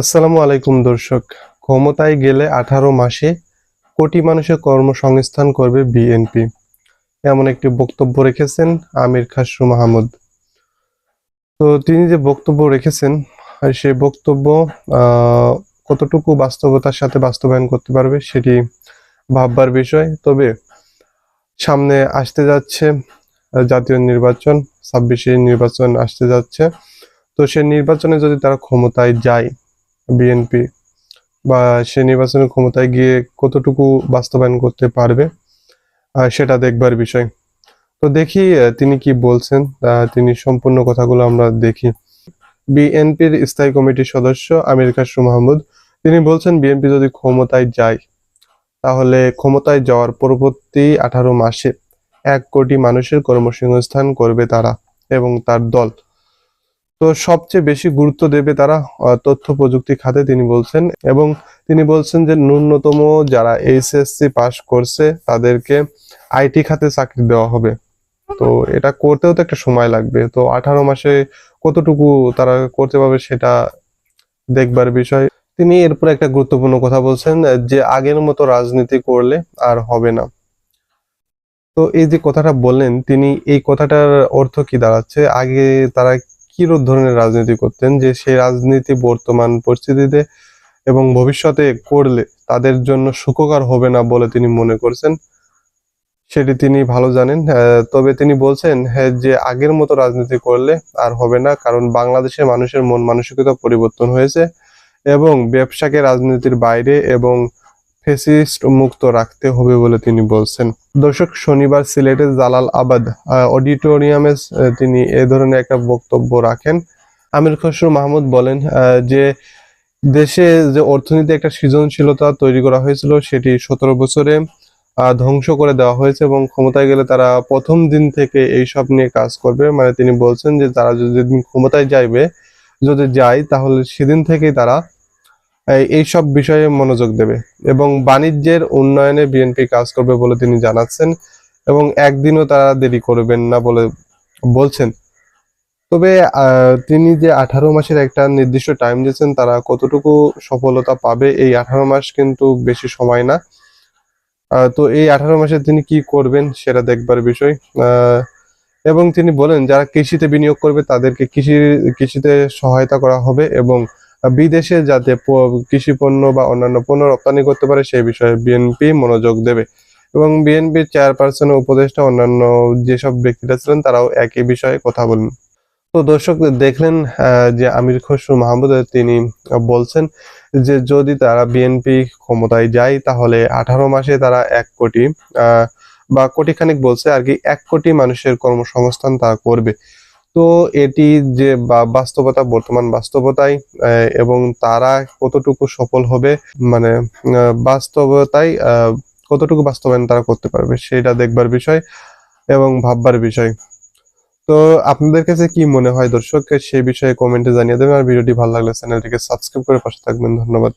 আসসালামু আলাইকুম দর্শক। ক্ষমতায় গেলে 18 মাসে কোটি মানুষের কর্মসংস্থান করবে বিএনপি, এমন একটি বক্তব্য রেখেছেন আমির খাসরু মাহমুদ। তো তিনি যে বক্তব্য রেখেছেন সেই বক্তব্য কতটুকু বাস্তবতার সাথে বাস্তবায়ন করতে পারবে সেটি ভাববার বিষয়। তবে সামনে আসতে যাচ্ছে জাতীয় নির্বাচন, 26-এ নির্বাচন আসতে যাচ্ছে। তো সেই নির্বাচনে যদি তারা ক্ষমতায় যায় বিএনপি, বা সে নির্বাচনের ক্ষমতায় গিয়ে কতটুকু বাস্তবায়ন করতে পারবে সেটা দেখবার বিষয়। তো দেখি তিনি কি বলছেন, তিনি সম্পূর্ণ কথাগুলো আমরা দেখি। বিএনপির স্থায়ী কমিটির সদস্য আমির খাসরু মাহমুদ তিনি বলছেন, বিএনপি যদি ক্ষমতায় যায় তাহলে ক্ষমতায় যাওয়ার পরবর্তী 18 মাসে 1 কোটি মানুষের কর্মসংস্থান করবে তারা এবং তার দল। তো সবচেয়ে বেশি গুরুত্ব দেবে তারা তথ্য প্রযুক্তি খাতে, তিনি বলছেন। এবং তিনি বলছেন যে ন্যূনতম যারা এইচএসসি পাস করছে তাদেরকে আইটি খাতে চাকরি দেওয়া হবে। তো এটা করতেও তো একটা সময় লাগবে। তো 18 মাসে কতটুকু তারা করতে পারবে সেটা দেখবার বিষয়। তিনি এরপর একটা গুরুত্বপূর্ণ কথা বলছেন যে আগের মতো রাজনীতি করলে আর হবে না। তো এই যে কথাটা বললেন, তিনি এই কথাটার অর্থ কি দাঁড়াচ্ছে? আগে তারা কি ধরনের রাজনীতি করতেন, যে সেই রাজনীতি বর্তমান পরিস্থিতিতে এবং ভবিষ্যতে করলে তাদের জন্য সুখকর হবে না বলে তিনি মনে করছেন, সেটি তিনি ভালো জানেন। তবে তিনি বলছেন যে আগের মতো রাজনীতি করলে আর হবে না, কারণ বাংলাদেশের মানুষের মন মানসিকতা পরিবর্তন হয়েছে এবং ব্যবসাকে রাজনীতির বাইরে এবং ফ্যাসিস্ট মুক্ত রাখতে হবে বলে তিনি বলছেন। দর্শক, শনিবার সিলেটের জালাল আবাদ অডিটোরিয়ামে তিনি এ ধরনের একটা বক্তব্য রাখেন। আমির খসরু মাহমুদ বলেন যে দেশে যে অর্থনীতি একটা সৃজনশীলতা তৈরি করা হয়েছিল সেটি 17 বছরে ধ্বংস করে দেওয়া হয়েছে এবং ক্ষমতায় গেলে তারা প্রথম দিন থেকে এইসব নিয়ে কাজ করবে। মানে তিনি বলছেন যে তারা যেদিন ক্ষমতায় যদি যায় তাহলে সেদিন থেকেই তারা এইসব বিষয়ে মনোযোগ দেবে এবং বাণিজ্যের উন্নয়নে বিএনপি কাজ করবে বলে তিনি জানাচ্ছেন এবং একদিনও তারা দেরি করবেন না বলে বলছেন। তবে তিনি যে 18 মাসের একটা নির্দিষ্ট টাইম দিয়েছেন, তারা কতটুকু সফলতা পাবে, এই 18 মাস কিন্তু বেশি সময় না। তো এই 18 মাসে তিনি কি করবেন সেটা দেখবার বিষয়। এবং তিনি বলেন যারা কৃষিতে বিনিয়োগ করবে তাদেরকে কৃষিতে সহায়তা করা হবে এবং বিদেশে যাতে কৃষি পণ্য বা অন্যান্য পণ্য রপ্তানি করতে পারে সেই বিষয়ে বিএনপি মনোযোগ দেবে। এবং বিএনপির চেয়ারপারসনের উপদেষ্টা অন্যান্য যেসব ব্যক্তিরা ছিলেন তারাও একই বিষয়ে কথা বলেন। তো দর্শক দেখলেন যে আমির খসরু মাহমুদ তিনি বলছেন যে যদি তারা বিএনপি ক্ষমতায় যায় তাহলে 18 মাসে তারা 1 কোটি বা কোটি খানিক বলছে আর কি, 1 কোটি মানুষের কর্মসংস্থান তারা করবে। তো এটি যে বাস্তবতা, বর্তমান বাস্তবতায় এবং তারা কতটুকু সফল হবে, মানে বাস্তবতায় কতটুকু বাস্তবায়ন তারা করতে পারবে সেটা দেখবার বিষয় এবং ভাববার বিষয়। তো আপনাদের কাছে কি মনে হয় দর্শক, সেই বিষয়ে কমেন্টে জানিয়ে দেবেন। আর ভিডিওটি ভালো লাগলে চ্যানেলটিকে সাবস্ক্রাইব করে পাশে থাকবেন। ধন্যবাদ।